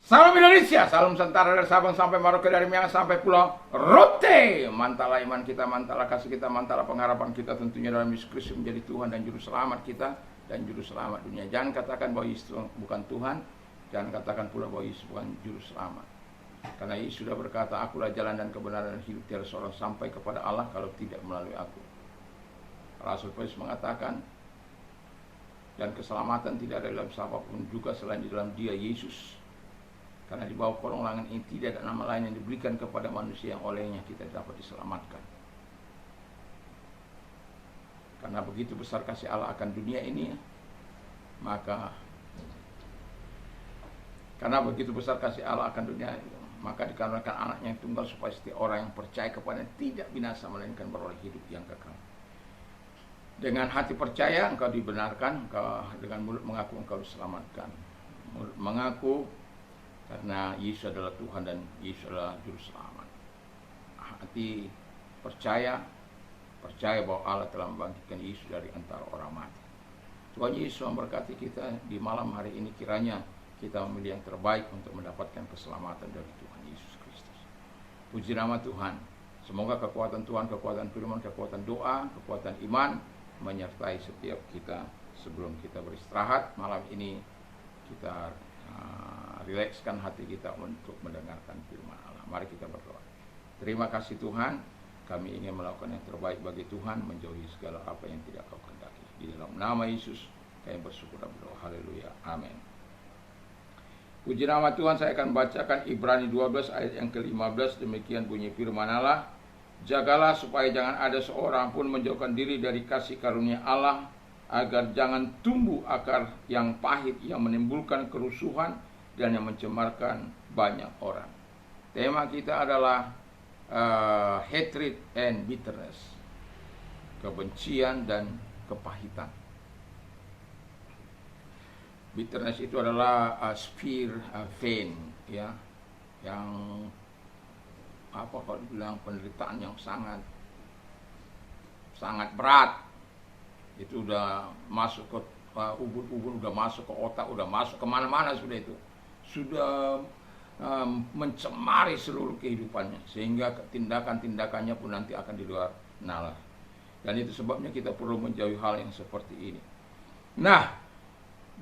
Salam Indonesia, salam Nusantara dari Sabang sampai Merauke, dari Miangas sampai Pulau Rote. Mantalah iman kita, mantalah kasih kita, mantalah pengharapan kita tentunya dalam Yesus Kristus menjadi Tuhan dan Juru Selamat kita dan Juru Selamat dunia. Jangan katakan bahwa Yesus bukan Tuhan, jangan katakan pula bahwa Yesus bukan Juru Selamat. Karena Yesus sudah berkata, akulah jalan dan kebenaran dan hidup, tiada seorang sampai kepada Allah kalau tidak melalui aku. Rasul Paulus mengatakan, dan keselamatan tidak ada dalam siapapun juga selain di dalam Dia Yesus. Karena di bawah kolong langit ini tidak ada nama lain yang diberikan kepada manusia yang olehnya kita dapat diselamatkan. Karena begitu besar kasih Allah akan dunia ini, maka dikarenakan anaknya yang tunggal supaya setiap orang yang percaya kepadanya tidak binasa melainkan beroleh hidup yang kekal. Dengan hati percaya engkau dibenarkan, dengan mulut mengaku engkau diselamatkan. Mulut mengaku karena Yesus adalah Tuhan dan Yesus adalah Juru Selamat. Hati percaya bahwa Allah telah membangkitkan Yesus dari antara orang mati. Tuhan Yesus memberkati kita di malam hari ini, kiranya kita memilih yang terbaik untuk mendapatkan keselamatan dari Tuhan Yesus Kristus. Puji nama Tuhan. Semoga kekuatan Tuhan, kekuatan firman, kekuatan doa, kekuatan iman menyertai setiap kita sebelum kita beristirahat. Malam ini kita rilekskan hati kita untuk mendengarkan firman Allah. Mari kita berdoa. Terima kasih Tuhan, kami ingin melakukan yang terbaik bagi Tuhan, menjauhi segala apa yang tidak Kau kehendaki. Di dalam nama Yesus kami bersyukur dan berdoa. Haleluya. Amin. Puji nama Tuhan. Saya akan bacakan Ibrani 12 ayat yang ke-15. Demikian bunyi firman Allah. Jagalah supaya jangan ada seorang pun menjauhkan diri dari kasih karunia Allah, agar jangan tumbuh akar yang pahit yang menimbulkan kerusuhan dan yang mencemarkan banyak orang. Tema kita adalah hatred and bitterness, kebencian dan kepahitan. Bitterness itu adalah spear vein, ya, yang kalau dibilang penderitaan yang sangat berat. Itu udah masuk ke ubun-ubun, udah masuk ke otak, udah masuk kemana-mana sudah itu. Sudah mencemari seluruh kehidupannya, sehingga tindakan-tindakannya pun nanti akan di luar nalar. Dan itu sebabnya kita perlu menjauhi hal yang seperti ini. Nah,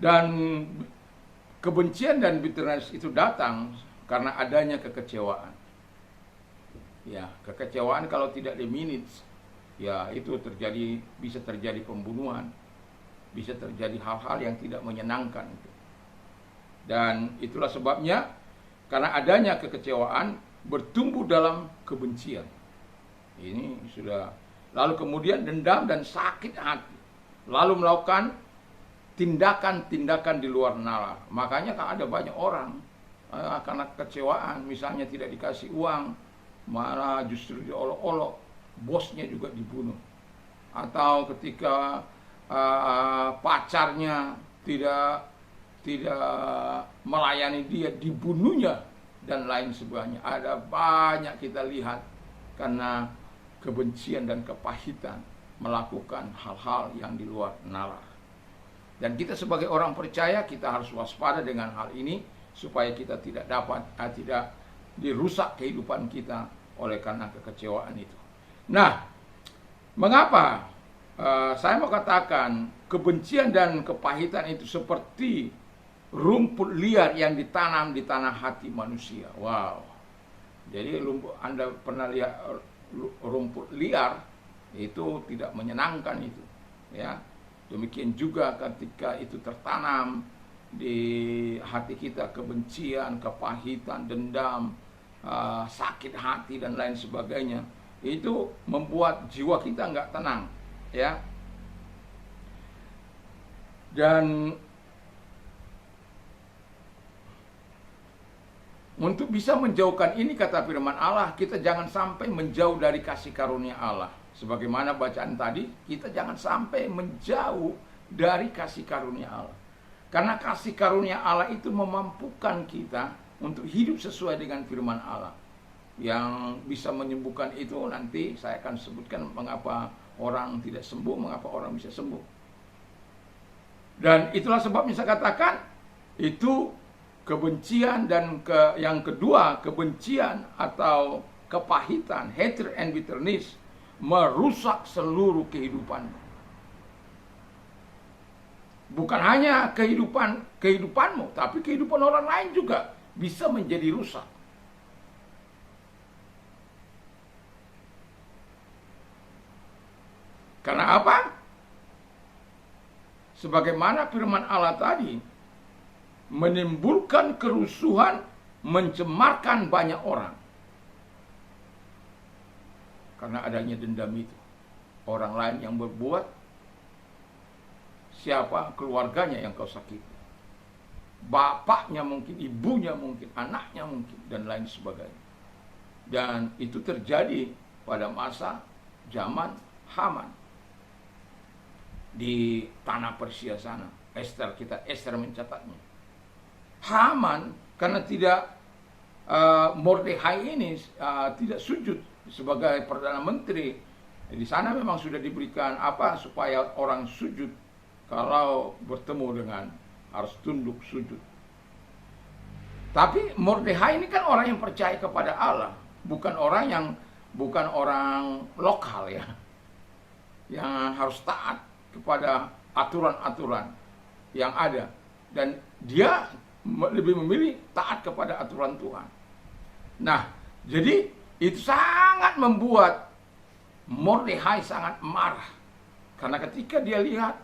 dan kebencian dan bitterness itu datang karena adanya kekecewaan. Ya, kekecewaan kalau tidak dimanage, ya itu bisa terjadi pembunuhan, bisa terjadi hal-hal yang tidak menyenangkan. Dan itulah sebabnya, karena adanya kekecewaan bertumbuh dalam kebencian. Ini sudah, lalu kemudian dendam dan sakit hati, lalu melakukan tindakan-tindakan di luar nalar. Makanya kan ada banyak orang karena kekecewaan, misalnya tidak dikasih uang, malah justru diolok-olok, bosnya juga dibunuh. Atau ketika pacarnya tidak melayani dia, dibunuhnya, dan lain sebagainya. Ada banyak kita lihat karena kebencian dan kepahitan melakukan hal-hal yang di luar nalar. Dan kita sebagai orang percaya, kita harus waspada dengan hal ini supaya kita tidak dirusak kehidupan kita oleh karena kekecewaan itu. Nah, mengapa saya mau katakan kebencian dan kepahitan itu seperti rumput liar yang ditanam di tanah hati manusia. Wow. Jadi Anda pernah lihat rumput liar, itu tidak menyenangkan itu, ya. Demikian juga ketika itu tertanam di hati kita, kebencian, kepahitan, dendam, sakit hati dan lain sebagainya, itu membuat jiwa kita nggak tenang, ya. Dan untuk bisa menjauhkan ini, kata firman Allah, kita jangan sampai menjauh dari kasih karunia Allah. Sebagaimana bacaan tadi, kita jangan sampai menjauh dari kasih karunia Allah. Karena kasih karunia Allah itu memampukan kita untuk hidup sesuai dengan firman Allah. Yang bisa menyembuhkan itu nanti saya akan sebutkan mengapa orang tidak sembuh, mengapa orang bisa sembuh. Dan itulah sebabnya saya katakan, itu kebencian dan yang kedua, kebencian atau kepahitan, hatred and bitterness, merusak seluruh kehidupan. Bukan hanya kehidupanmu, tapi kehidupan orang lain juga bisa menjadi rusak. Karena apa? Sebagaimana firman Allah tadi, menimbulkan kerusuhan, mencemarkan banyak orang. Karena adanya dendam itu. Orang lain yang berbuat, siapa keluarganya yang kau sakiti. Bapaknya mungkin, ibunya mungkin, anaknya mungkin, dan lain sebagainya. Dan itu terjadi pada masa zaman Haman. Di tanah Persia sana. Esther mencatatnya. Haman karena tidak Mordekhai ini tidak sujud sebagai perdana menteri. Di sana memang sudah diberikan supaya orang sujud kalau bertemu dengan harus tunduk sujud. Tapi Mordekhai ini kan orang yang percaya kepada Allah, bukan orang lokal ya, yang harus taat kepada aturan-aturan yang ada, dan dia lebih memilih taat kepada aturan Tuhan. Nah, jadi itu sangat membuat Mordekhai sangat marah, karena ketika dia lihat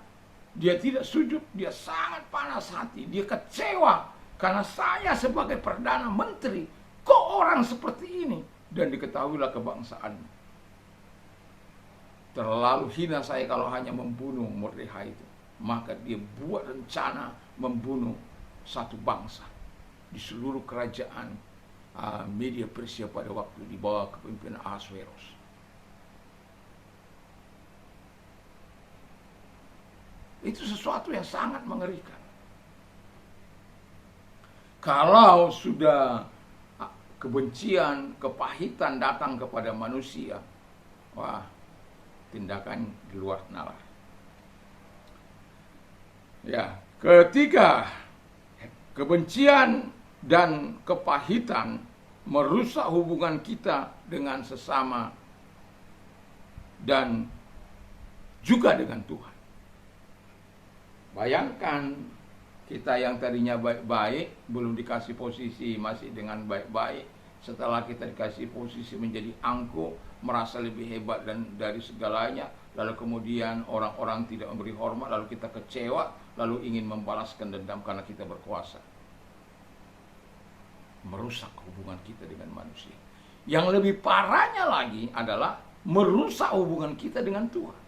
dia tidak sujud, dia sangat panas hati, dia kecewa karena saya sebagai perdana menteri kok orang seperti ini, dan diketahuilah kebangsaannya. Terlalu hina saya kalau hanya membunuh Mordekhai itu. Maka dia buat rencana membunuh satu bangsa di seluruh kerajaan Media Persia pada waktu di bawah kepemimpinan Ahasveros. Itu sesuatu yang sangat mengerikan. Kalau sudah kebencian, kepahitan datang kepada manusia, wah, tindakan di luar nalar. Ya, ketiga, kebencian dan kepahitan merusak hubungan kita dengan sesama dan juga dengan Tuhan. Bayangkan kita yang tadinya baik-baik, belum dikasih posisi masih dengan baik-baik. Setelah kita dikasih posisi menjadi angkuh, merasa lebih hebat dan dari segalanya, lalu kemudian orang-orang tidak memberi hormat, lalu kita kecewa, lalu ingin membalaskan dendam karena kita berkuasa. Merusak hubungan kita dengan manusia. Yang lebih parahnya lagi adalah merusak hubungan kita dengan Tuhan.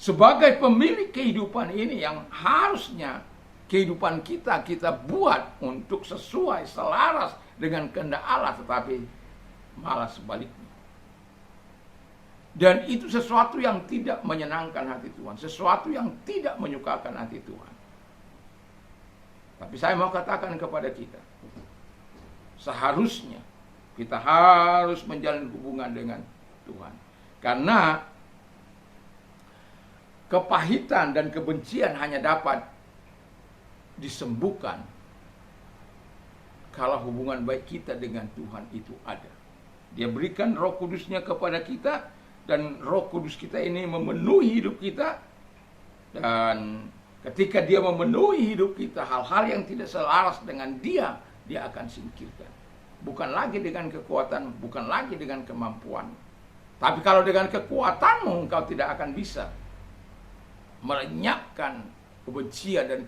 Sebagai pemilik kehidupan ini yang harusnya kehidupan kita buat untuk sesuai, selaras dengan kehendak Allah, tetapi malah sebaliknya. Dan itu sesuatu yang tidak menyenangkan hati Tuhan, sesuatu yang tidak menyukakan hati Tuhan. Tapi saya mau katakan kepada kita, seharusnya kita harus menjalin hubungan dengan Tuhan. Karena kepahitan dan kebencian hanya dapat disembuhkan kalau hubungan baik kita dengan Tuhan itu ada. Dia berikan Roh Kudusnya kepada kita, dan Roh Kudus kita ini memenuhi hidup kita. Dan ketika dia memenuhi hidup kita, hal-hal yang tidak selaras dengan dia akan singkirkan. Bukan lagi dengan kekuatan, bukan lagi dengan kemampuan. Tapi kalau dengan kekuatanmu, engkau tidak akan bisa melenyapkan kebencian dan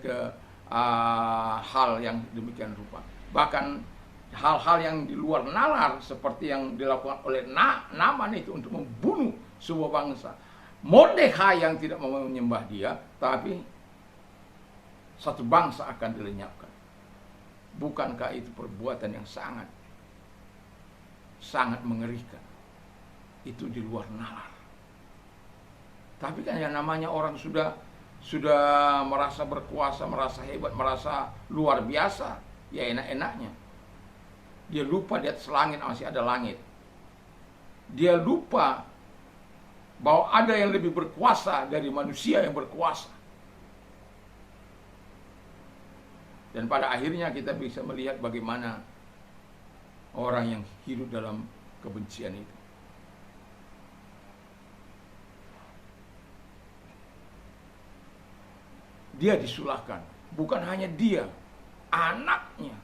hal yang demikian rupa. Bahkan hal-hal yang di luar nalar seperti yang dilakukan oleh Naaman itu untuk membunuh sebuah bangsa. Mordekhai yang tidak mau menyembah dia, tapi satu bangsa akan dilenyapkan. Bukankah itu perbuatan yang sangat mengerikan? Itu di luar nalar. Tapi kan yang namanya orang sudah merasa berkuasa, merasa hebat, merasa luar biasa, ya enak-enaknya. Dia lupa di atas langit masih ada langit. Dia lupa bahwa ada yang lebih berkuasa dari manusia yang berkuasa. Dan pada akhirnya kita bisa melihat bagaimana orang yang hidup dalam kebencian itu. Dia disulahkan. Bukan hanya dia, anaknya.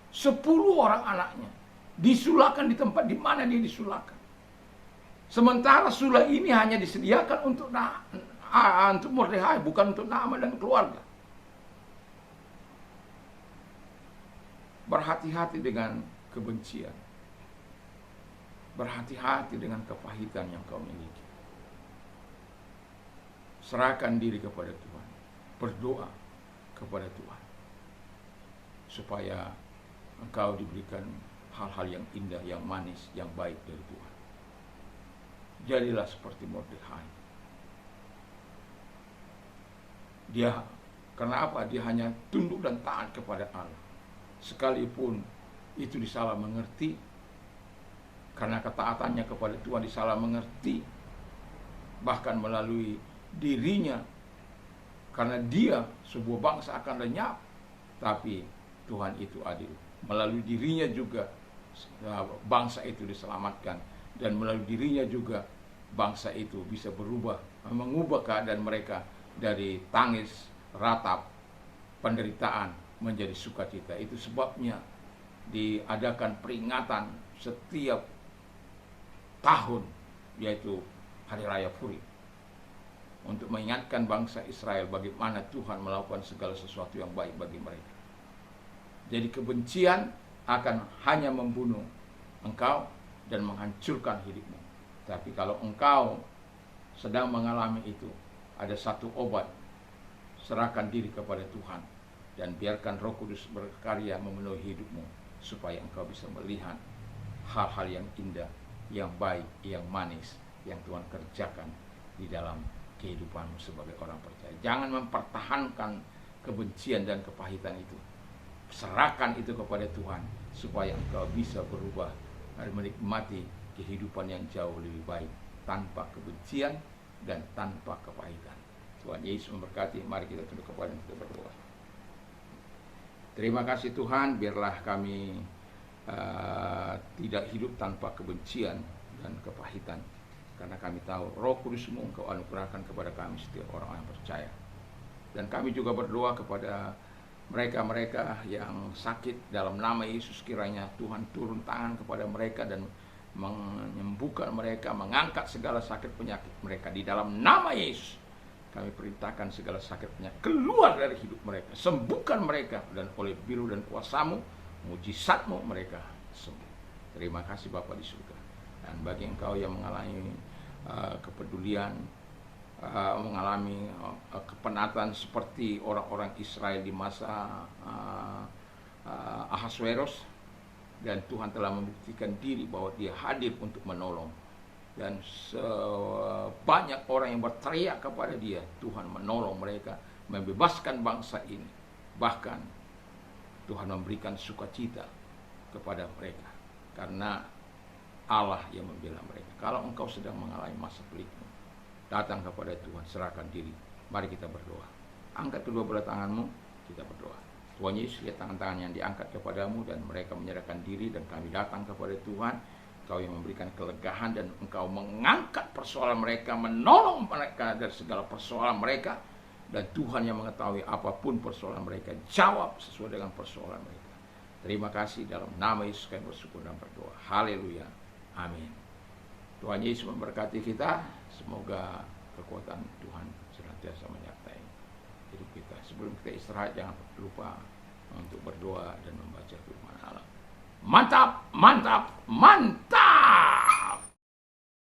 10 orang anaknya disulahkan di tempat di mana dia disulahkan. Sementara sulah ini hanya disediakan untuk Mordekhai, bukan untuk Naaman dan keluarga. Berhati-hati dengan kebencian. Berhati-hati dengan kepahitan yang kau miliki. Serahkan diri kepada Tuhan. Berdoa kepada Tuhan. Supaya engkau diberikan hal-hal yang indah, yang manis, yang baik dari Tuhan. Jadilah seperti Mordekhai. Dia, karena apa? Dia hanya tunduk dan taat kepada Allah. Sekalipun itu disalah mengerti, karena ketaatannya kepada Tuhan disalah mengerti, bahkan melalui dirinya, karena dia sebuah bangsa akan lenyap, tapi Tuhan itu adil. Melalui dirinya juga bangsa itu diselamatkan, dan melalui dirinya juga bangsa itu bisa berubah, mengubah keadaan mereka dari tangis, ratap, penderitaan menjadi sukacita. Itu sebabnya diadakan peringatan setiap tahun, yaitu Hari Raya Purim, untuk mengingatkan bangsa Israel bagaimana Tuhan melakukan segala sesuatu yang baik bagi mereka. Jadi kebencian akan hanya membunuh engkau dan menghancurkan hidupmu. Tapi kalau engkau sedang mengalami itu, ada satu obat. Serahkan diri kepada Tuhan dan biarkan Roh Kudus berkarya memenuhi hidupmu, supaya engkau bisa melihat hal-hal yang indah, yang baik, yang manis, yang Tuhan kerjakan di dalam kehidupanmu sebagai orang percaya. Jangan mempertahankan kebencian dan kepahitan itu. Serahkan itu kepada Tuhan, supaya engkau bisa berubah dan menikmati kehidupan yang jauh lebih baik, tanpa kebencian dan tanpa kepahitan. Tuhan Yesus memberkati. Mari kita tunduk kepala dan kita berdoa. Terima kasih Tuhan, biarlah kami tidak hidup tanpa kebencian dan kepahitan, karena kami tahu Roh Kudus-Mu Engkau anugerahkan kepada kami setiap orang yang percaya. Dan kami juga berdoa kepada mereka-mereka yang sakit, dalam nama Yesus kiranya Tuhan turun tangan kepada mereka dan menyembuhkan mereka, mengangkat segala sakit penyakit mereka di dalam nama Yesus. Kami perintahkan segala sakit penyakit keluar dari hidup mereka, sembuhkan mereka, dan oleh biru dan kuasa-Mu, mujizat-Mu mereka sembuh. Terima kasih Bapa di surga. Dan bagi engkau yang mengalami kepedulian, mengalami kepenatan seperti orang-orang Israel di masa Ahasuerus, dan Tuhan telah membuktikan diri bahwa Dia hadir untuk menolong, dan sebanyak orang yang berteriak kepada Dia, Tuhan menolong mereka, membebaskan bangsa ini. Bahkan Tuhan memberikan sukacita kepada mereka, karena Allah yang membela mereka. Kalau engkau sedang mengalami masa pelikmu, datang kepada Tuhan, serahkan diri. Mari kita berdoa. Angkat kedua belah tanganmu, kita berdoa. Tuhan Yesus, lihat tangan-tangan yang diangkat kepadamu, dan mereka menyerahkan diri, dan kami datang kepada Tuhan. Engkau yang memberikan kelegaan, dan engkau mengangkat persoalan mereka, menolong mereka dari segala persoalan mereka. Dan Tuhan yang mengetahui apapun persoalan mereka, jawab sesuai dengan persoalan mereka. Terima kasih, dalam nama Yesus kami bersyukur dan berdoa. Haleluya. Amin. Tuhan Yesus memberkati kita. Semoga kekuatan Tuhan senantiasa menyertai hidup kita. Sebelum kita istirahat, jangan lupa untuk berdoa dan membaca firman Allah. Mantap, mantap, mantap.